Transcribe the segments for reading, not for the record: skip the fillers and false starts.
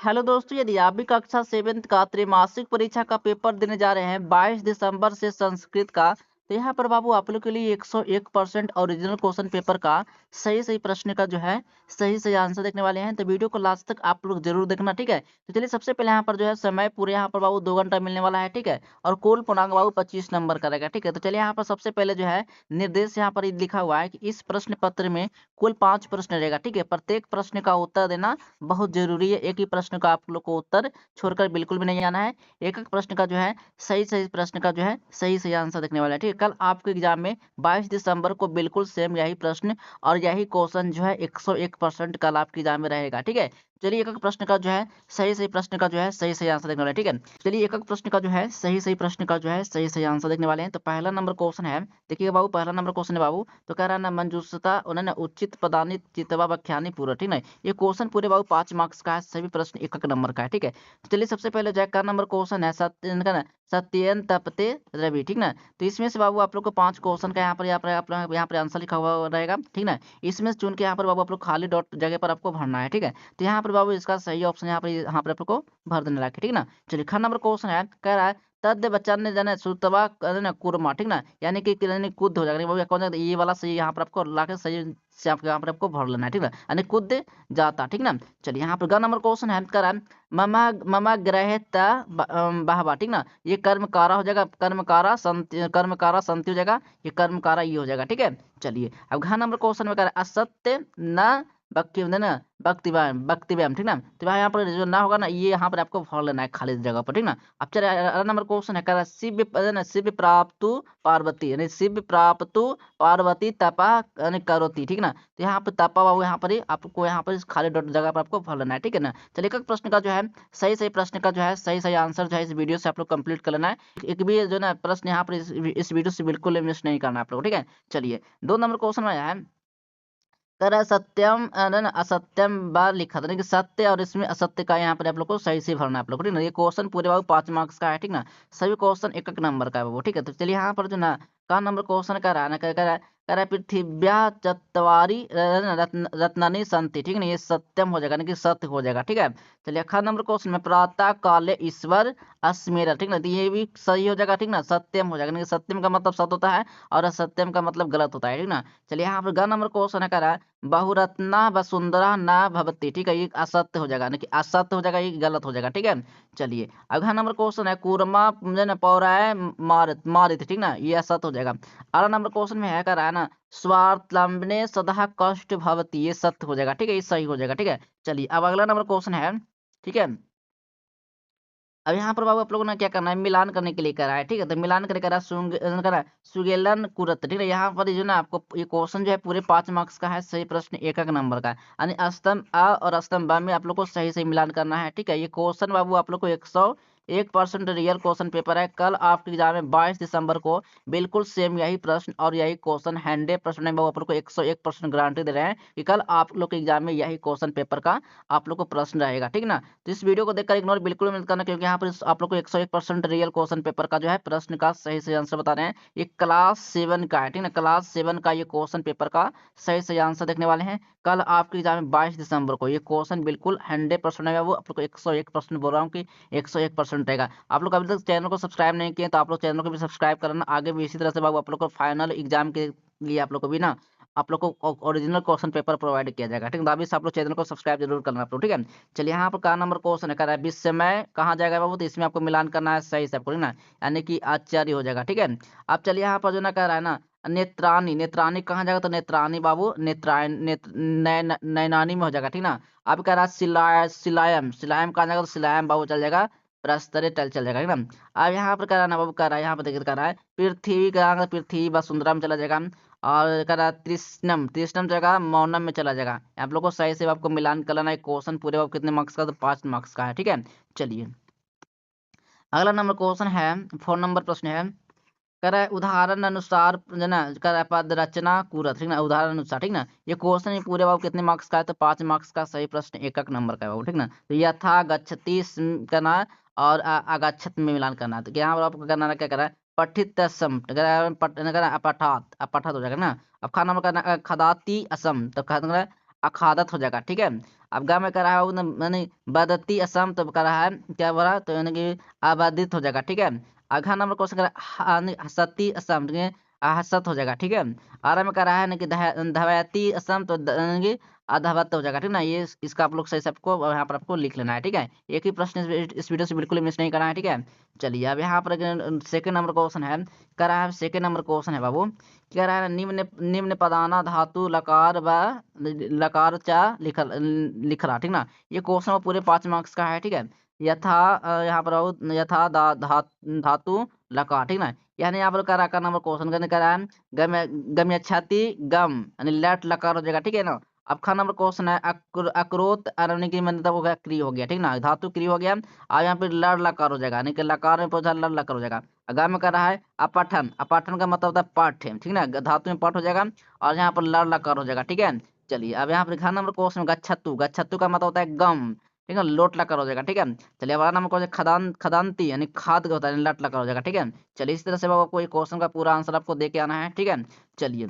Hello दोस्तों, यदि आप भी कक्षा 7th का त्रैमासिक परीक्षा का पेपर देने जा रहे हैं 22 दिसंबर से संस्कृत का, तो यहाँ पर बाबू आप लोग के लिए 101% ओरिजिनल क्वेश्चन पेपर का सही सही प्रश्न का जो है सही सही आंसर देखने वाले हैं। तो वीडियो को लास्ट तक आप लोग जरूर देखना, ठीक है। तो चलिए सबसे पहले यहाँ पर जो है समय पूरे यहाँ पर बाबू 2 घंटा मिलने वाला है, ठीक है। और कुल पूर्णांक बाबू 25 नंबर का रहेगा, ठीक है। तो चलिए यहाँ पर सबसे पहले जो है निर्देश यहाँ पर लिखा हुआ है कि इस प्रश्न पत्र में कुल 5 प्रश्न रहेगा, ठीक है। प्रत्येक प्रश्न का उत्तर देना बहुत जरूरी है। एक ही प्रश्न का आप लोग को उत्तर छोड़कर बिल्कुल भी नहीं आना है। एक एक प्रश्न का जो है सही सही प्रश्न का जो है सही सही आंसर देखने वाला है, ठीक है। कल आपके एग्जाम में 22 दिसंबर को बिल्कुल सेम यही प्रश्न और यही क्वेश्चन जो है 101% कल आपके एग्जाम में रहेगा, ठीक है। चलिए एक एक प्रश्न का जो है सही सही प्रश्न का जो है सही सही आंसर देखने वाला है, ठीक है। चलिए एक एक प्रश्न का जो है सही सही प्रश्न का जो है सही सही आंसर देखने वाले हैं। तो पहला नंबर क्वेश्चन है, देखिएगा बाबू, पहला नंबर क्वेश्चन है बाबू। तो कह रहा है ना, मंजूसता उन्होंने उचित पदानी चितवा व्याख्यानी पूरा, ठीक है। ये क्वेश्चन पूरे बाबू 5 मार्क्स का है, सभी प्रश्न एक एक नंबर का है, ठीक है। तो चलिए सबसे पहले जो है का नंबर क्वेश्चन है सत्येन तपते रवि, ठीक ना। तो इसमें से बाबू आप लोग को 5 क्वेश्चन का यहाँ पर आंसर लिखा हुआ रहेगा, ठीक ना। इसमें से चुन के यहाँ पर बाबू आप लोग खाली डॉट जगह पर आपको भरना है, ठीक है। तो यहाँ पर बाबू इसका सही ऑप्शन यहाँ पर आप लोग को भर देना है, ठीक ना। चलिए ख नंबर क्वेश्चन है, कह रहा है तद बच्चन ने जाने सुतवा ना कुरमा, ठीक ना। यानी कि यानी कुद हो जाएगा, बाबू कौन सा ये वाला सही यहाँ पर आपको लाके सही से आपको यहाँ पर आपको भर लेना है, ठीक है। यानी कुद जाता, ठीक ना। चलिए यहाँ पर ग नंबर क्वेश्चन है, कह रहा है ममा ममा ग्रहता बहबा, ठीक ना। ये कर्मकारा हो जाएगा, कर्मकारा संति हो जाएगा, ये कर्मकारा ये हो जाएगा, ठीक है। चलिए अब घ नंबर क्वेश्चन में कह रहा है असत्य न बक्ति ना वक्तिव्याम, ठीक ना। तो भाई यहाँ पर जो ना होगा ना, ये यहाँ पर आपको भर लेना है खाली जगह पर, ठीक ना। अब चलिए अगला नंबर क्वेश्चन है, कह रहा है शिव प्राप्तु पार्वती, यानी शिव प्राप्तु पार्वती तपा यानी करोती, ठीक ना। तो यहाँ पर तपा बाबू यहाँ पर ही आपको यहाँ पर इस खाली डॉट जगह पर आपको भर लेना है, ठीक है ना। चलिए एक एक प्रश्न का जो है सही सही प्रश्न का जो है सही सही आंसर जो है इस वीडियो से आप लोग कंप्लीट कर लेना है। एक भी जो ना प्रश्न यहाँ पर इस वीडियो से बिल्कुल मिस नहीं करना आप लोग, ठीक है। चलिए 2 नंबर क्वेश्चन में है, कर सत्यम न असत्यम बार लिखा था, कि सत्य और इसमें असत्य का यहाँ पर आप लोग को सही से भरना है आप लोग को, ठीक ना। ये क्वेश्चन पूरे बाबू 5 मार्क्स का है, ठीक ना। सभी क्वेश्चन एक एक नंबर का है वो, ठीक है। तो चलिए यहाँ पर जो ना का नंबर क्वेश्चन का रहा है ना, कह रहा है पृथिव्या चत्वारी रत्नानी संति, ठीक है ना। ये सत्यम हो जाएगा, ना कि सत्य हो जाएगा, ठीक है। चलिए खा नंबर क्वेश्चन में प्रातः काले ईश्वर अस्मेरा, ठीक ना। तो ये भी सही हो जाएगा, ठीक ना, सत्यम हो जाएगा, ना कि सत्यम का मतलब सत्य होता है और असत्यम का मतलब गलत होता है, ठीक ना। चलिए यहाँ पर ग नंबर क्वेश्चन है, कह रहा है बहुरत्ना वसुंधरा न भवती, ठीक है। ये असत्य हो जाएगा, ना कि असत्य हो जाएगा, ये गलत हो जाएगा, ठीक है। चलिए अगला नंबर क्वेश्चन है कूर्मा पौराय मारित, ठीक ना। ये असत्य हो जाएगा। अगला नंबर क्वेश्चन में है, कह रहा है ना स्वावलंबने सदा कष्ट भवती, ये सत्य हो जाएगा, ठीक है, ये सही हो जाएगा, ठीक है। चलिए अब अगला नंबर क्वेश्चन है, ठीक है। अब यहाँ पर बाबू आप लोगों ने क्या करना है, मिलान करने के लिए करा है, ठीक है। तो मिलान करके करा करा सुगेलन कुरत, ठीक है। यहाँ पर जो ना आपको ये क्वेश्चन जो है पूरे 5 मार्क्स का है, सही प्रश्न एक एक नंबर का है। यानी स्तंभ अ और स्तंभ ब में आप लोग को सही सही मिलान करना है, ठीक है। ये क्वेश्चन बाबू आप लोग को 101% रियल क्वेश्चन पेपर है। कल आपके एग्जाम में 22 दिसंबर को बिल्कुल सेम यही प्रश्न और यही क्वेश्चन 100% बाबू आप लोग को 101% गारंटी दे रहे हैं कि कल आप लोग के एग्जाम में यही क्वेश्चन पेपर का आप लोग को प्रश्न रहेगा, ठीक ना। तो इस वीडियो को देखकर इग्नोर बिल्कुल मत करना, क्योंकि यहाँ पर आप लोग को 101% रियल क्वेश्चन पेपर का जो है प्रश्न का सही सही आंसर बता रहे हैं। ये क्लास 7 का है, ठीक ना। क्लास 7 का ये क्वेश्चन पेपर का सही सही आंसर देखने वाले हैं कल आपके एग्जाम में 22 दिसंबर को। ये क्वेश्चन बिल्कुल 100% है, वो आप लोग को 101% बोल रहा हूँ कि 101% रहेगा। आप लोग अभी तक चैनल को सब्सक्राइब नहीं किए तो आप लोग चैनल को भी सब्सक्राइब करना। आगे भी इसी तरह से बाबू आप लोग को फाइनल एग्जाम के लिए आप लोग को भी ना आप लोग को ओरिजिनल क्वेश्चन पेपर प्रोवाइड किया जाएगा, ठीक है। तो अभी से आप लोग चैनल को सब्सक्राइब जरूर करना आप लोग, ठीक है। चलिए यहाँ पर का नंबर क्वेश्चन है, कह रहा है विस्मय कहाँ जाएगा बाबू, तो इसमें आपको मिलान करना है सही से आपको, ठीक ना। यानी कि आश्चर्य हो जाएगा, ठीक है। अब चलिए यहाँ पर जो ना कह रहा है ना नेत्रानी, नेत्रानी कहाँ जाएगा, तो नेत्रानी बाबू नैनानी में हो जाएगा, ठीक ना। अब कह रहा है सिलायम, सिलायम कहाँ जाएगा, तो सिलायम बाबू चल जाएगा प्रस्तरे टल चल जाएगा, ठीक ना। अब यहाँ पर कह रहा है ना बाबू, कह रहा है यहाँ पर देखिए, कह रहा है पृथ्वी का पृथ्वी वसुंधरा में चला जाएगा। और कह रहा है तृष्णम, तृष्णम जगह मौनम में चला जाएगा। आप लोग को सही से आपको मिलान कर लेना है। क्वेश्चन पूरे आप कितने मार्क्स का, तो 5 मार्क्स का है, ठीक है। चलिए अगला नंबर क्वेश्चन है, 4 नंबर प्रश्न है, कह रहा है उदाहरण अनुसार जो ना कह रहा है पद रचना पूरा, ठीक ना, उदाहरण अनुसार, ठीक ना। ये क्वेश्चन ये पूरे बाबू कितने मार्क्स का है, तो 5 मार्क्स का सही प्रश्न एक एक नंबर का है बाबू, ठीक ना। तो यथा गच्छति करना है और अगच्छत में मिलान करना है। तो यहाँ पर आपको करना है, क्या करा है पठित सम, अपठात अपठात हो जाएगा ना। अब खा नंबर करना खदाती असम, तो अखादत हो जाएगा, ठीक है। अब गा में करा है यानी बदती असम, तो करा है क्या बोला, तो यानी कि आबादित हो जाएगा, ठीक है। अगला नंबर क्वेश्चन करा हसती असम, ठीक है, हसत हो जाएगा, ठीक है। आरा में करा है ना कि धवयती असम, तो यानी कि अधवत हो जाएगा, ठीक ना। ये इसका आप लोग सही से आपको यहाँ पर आपको लिख लेना है, ठीक है। एक ही प्रश्न इस वीडियो से बिल्कुल मिस नहीं करना है, ठीक है। चलिए अब यहाँ पर सेकंड नंबर क्वेश्चन है, करा है सेकंड नंबर क्वेश्चन है बाबू, क्या रहा है, निम्न निम्न पदाना धातु लकार व लकार चा लिख रहा, ठीक ना। ये क्वेश्चन पूरे 5 मार्क्स का है, ठीक है। यथा यहाँ पर यथा धातु लकार, ठीक ना। यानी यहाँ पर करा का नंबर क्वेश्चन करने करा है गम गम छाती गम यानी लेट लकार हो जाएगा, ठीक है ना। अब खा नंबर क्वेश्चन है अक्रोत यानी कि मतलब हो गया क्री हो गया, ठीक ना, धातु क्री हो गया। अब यहाँ पे लड़ लकार हो जाएगा, यानी कि लकार में पहुंचा लड़ लकार हो जाएगा। अगा में कर रहा है अपठन, अपठन का मतलब होता है पाठ, ठीक ना, धातु में पाठ हो जाएगा और यहाँ पर लड़ लकार हो जाएगा, ठीक है। चलिए अब यहाँ पर घ नंबर क्वेश्चन गच्छतु, गच्छतु का मतलब होता है गम, ठीक है, लोट लकार हो जाएगा, ठीक है। चलिए अब नंबर क्वेश्चन खदान खदानती यानी खाद का होता है, लट लकार हो जाएगा, ठीक है। चलिए इस तरह से आपको क्वेश्चन का पूरा आंसर आपको दे के आना है, ठीक है। चलिए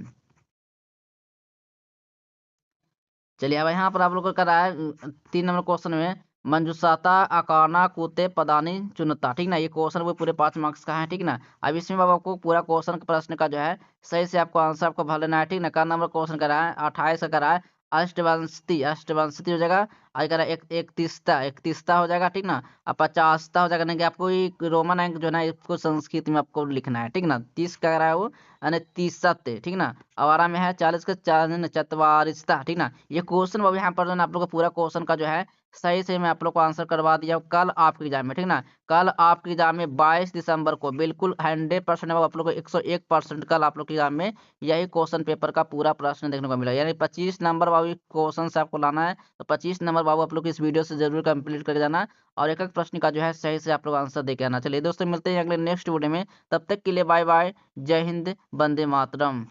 चलिए अब यहाँ पर आप लोग को करा है 3 नंबर क्वेश्चन में मंजुषाता अकाना कूते पदानी चुनता, ठीक ना। ये क्वेश्चन वो पूरे 5 मार्क्स का है, ठीक ना। अब इसमें अब आपको पूरा क्वेश्चन प्रश्न का जो है सही से आपको आंसर आपको भर लेना है, ठीक ना। का नंबर क्वेश्चन करा है 28 का करा है अष्टवंशती, अष्टवंशती हो जाएगा। आज करा एक इकतीसता, इकतीसता हो जाएगा, ठीक ना। अब 50ता हो जाएगा, नहीं कि आपको ये रोमन अंक जो है ना इसको संस्कृत में आपको लिखना है, ठीक ना। 30 का करा है वो यानी 30, ठीक ना। आवारा में है 40 का चतवारिस्ता, ठीक ना। ये क्वेश्चन अब यहाँ पर जो है ना आप लोग का पूरा क्वेश्चन का जो है सही से मैं आप लोग को आंसर करवा दिया हूँ कल आपके एग्जाम में, ठीक ना। कल आपके एग्जाम में 22 दिसंबर को बिल्कुल 100% आप लोग को 101% कल आप लोग के एग्जाम में यही क्वेश्चन पेपर का पूरा प्रश्न देखने को मिला, यानी 25 नंबर बाबू क्वेश्चन से आपको लाना है। तो 25 नंबर बाबू आप लोग इस वीडियो से जरूर कंप्लीट करके जाना और एक एक प्रश्न का जो है सही से आप लोग आंसर देके आना। चलिए दोस्तों मिलते हैं अगले नेक्स्ट वीडियो में, तब तक के लिए बाय बाय, जय हिंद, वंदे मातरम।